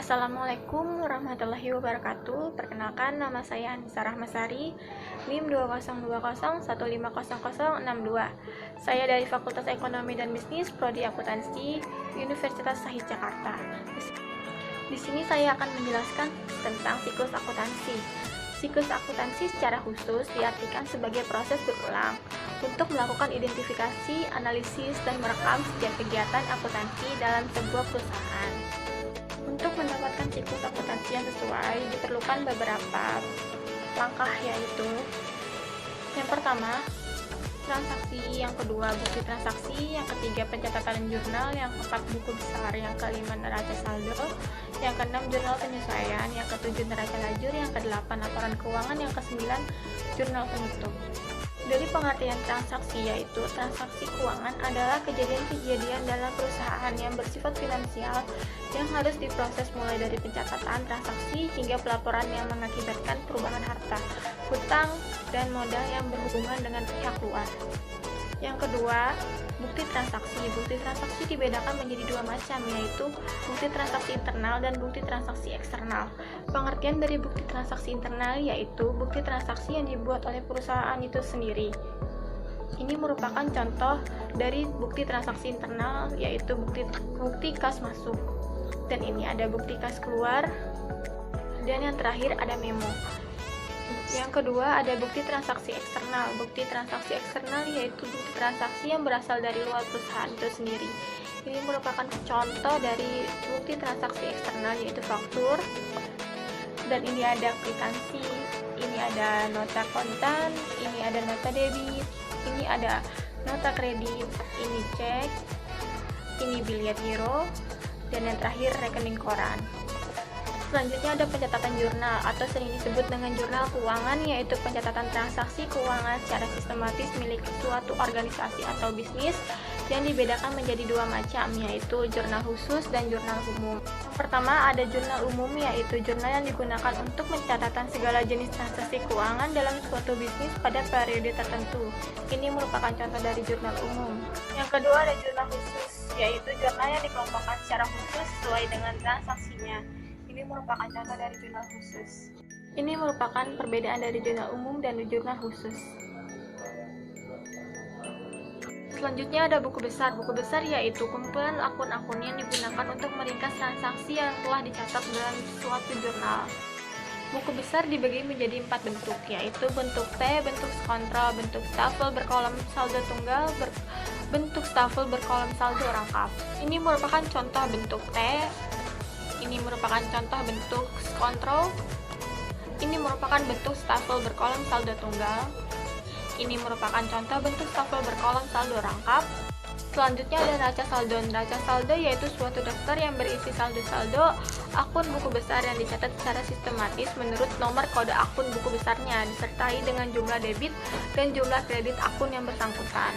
Assalamualaikum warahmatullahi wabarakatuh. Perkenalkan, nama saya Anissa Rahmasari, NIM 2020150062. Saya dari Fakultas Ekonomi dan Bisnis, Prodi Akuntansi, Universitas Shahid Jakarta. Di sini saya akan menjelaskan tentang siklus akuntansi. Siklus akuntansi secara khusus diartikan sebagai proses berulang untuk melakukan identifikasi, analisis, dan merekam setiap kegiatan akuntansi dalam sebuah perusahaan. Untuk mendapatkan siklus akuntansi yang sesuai, diperlukan beberapa langkah, yaitu yang pertama, transaksi, yang kedua, bukti transaksi, yang ketiga, pencatatan jurnal, yang keempat, buku besar, yang kelima, neraca saldo, yang keenam, jurnal penyesuaian, yang ketujuh, neraca lajur, yang kedelapan, laporan keuangan, yang kesembilan, jurnal penutup. Dari pengertian transaksi, yaitu transaksi keuangan adalah kejadian-kejadian dalam perusahaan yang bersifat finansial yang harus diproses mulai dari pencatatan transaksi hingga pelaporan yang mengakibatkan perubahan harta, hutang, dan modal yang berhubungan dengan pihak luar. Yang kedua, bukti transaksi. Bukti transaksi dibedakan menjadi dua macam, yaitu bukti transaksi internal dan bukti transaksi eksternal. Pengertian dari bukti transaksi internal yaitu bukti transaksi yang dibuat oleh perusahaan itu sendiri. Ini merupakan contoh dari bukti transaksi internal, yaitu bukti kas masuk. Dan ini ada bukti kas keluar. Dan yang terakhir ada memo. Yang kedua ada bukti transaksi eksternal. Bukti transaksi eksternal yaitu bukti transaksi yang berasal dari luar perusahaan itu sendiri. Ini merupakan contoh dari bukti transaksi eksternal, yaitu faktur. Dan ini ada kwitansi, ini ada nota kontan, ini ada nota debit, ini ada nota kredit, ini cek, ini biliet giro, dan yang terakhir rekening koran. Selanjutnya ada pencatatan jurnal atau sering disebut dengan jurnal keuangan, yaitu pencatatan transaksi keuangan secara sistematis milik suatu organisasi atau bisnis yang dibedakan menjadi dua macam, yaitu jurnal khusus dan jurnal umum. Yang pertama ada jurnal umum, yaitu jurnal yang digunakan untuk pencatatan segala jenis transaksi keuangan dalam suatu bisnis pada periode tertentu. Ini merupakan contoh dari jurnal umum. Yang kedua ada jurnal khusus, yaitu jurnal yang dikelompokkan secara khusus sesuai dengan transaksinya. Ini merupakan contoh dari jurnal khusus. Ini merupakan perbedaan dari jurnal umum dan jurnal khusus. Selanjutnya ada buku besar. Buku besar yaitu kumpulan akun-akun yang digunakan untuk meringkas transaksi yang telah dicatat dalam suatu jurnal. Buku besar dibagi menjadi 4 bentuk, yaitu bentuk T, bentuk kontrol, bentuk stafel berkolom saldo tunggal, bentuk stafel berkolom saldo rangkap. Ini merupakan contoh bentuk T. Ini merupakan contoh bentuk kontrol. Ini merupakan bentuk stafel berkolom saldo tunggal. Ini merupakan contoh bentuk stafel berkolom saldo rangkap. Selanjutnya ada neraca saldo. Neraca saldo yaitu suatu daftar yang berisi saldo-saldo akun buku besar yang dicatat secara sistematis menurut nomor kode akun buku besarnya, disertai dengan jumlah debit dan jumlah kredit akun yang bersangkutan.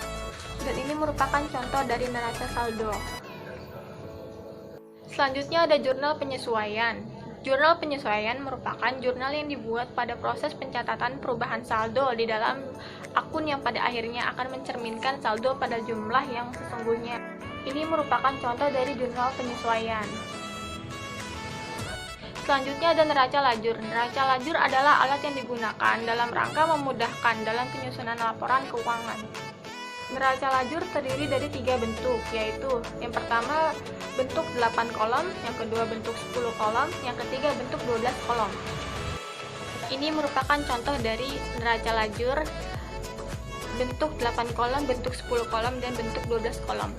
Dan ini merupakan contoh dari neraca saldo. Selanjutnya ada jurnal penyesuaian. Jurnal penyesuaian merupakan jurnal yang dibuat pada proses pencatatan perubahan saldo di dalam akun yang pada akhirnya akan mencerminkan saldo pada jumlah yang sesungguhnya. Ini merupakan contoh dari jurnal penyesuaian. Selanjutnya ada neraca lajur. Neraca lajur adalah alat yang digunakan dalam rangka memudahkan dalam penyusunan laporan keuangan. Neraca lajur terdiri dari 3 bentuk, yaitu yang pertama bentuk 8 kolom, yang kedua bentuk 10 kolom, yang ketiga bentuk 12 kolom. Ini merupakan contoh dari neraca lajur bentuk 8 kolom, bentuk 10 kolom, dan bentuk 12 kolom.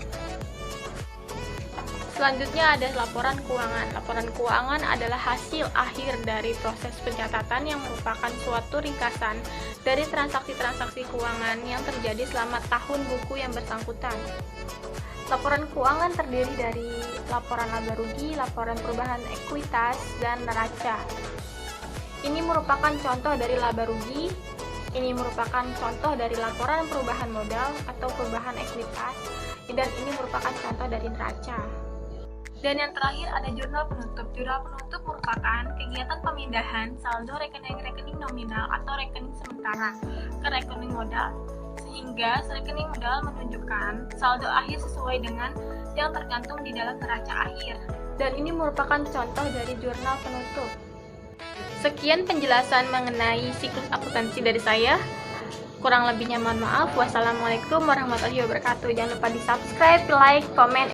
Selanjutnya ada laporan keuangan. Laporan keuangan adalah hasil akhir dari proses pencatatan yang merupakan suatu ringkasan dari transaksi-transaksi keuangan yang terjadi selama tahun buku yang bersangkutan. Laporan keuangan terdiri dari laporan laba rugi, laporan perubahan ekuitas, dan neraca. Ini merupakan contoh dari laba rugi. Ini merupakan contoh dari laporan perubahan modal atau perubahan ekuitas, dan ini merupakan contoh dari neraca. Dan yang terakhir ada jurnal penutup. Jurnal penutup merupakan kegiatan pemindahan saldo rekening-rekening nominal atau rekening sementara ke rekening modal, sehingga rekening modal menunjukkan saldo akhir sesuai dengan yang tercantum di dalam neraca akhir. dan ini merupakan contoh dari jurnal penutup. Sekian penjelasan mengenai siklus akuntansi dari saya. Kurang lebihnya mohon maaf. Wassalamualaikum warahmatullahi wabarakatuh. Jangan lupa di subscribe, like, komen,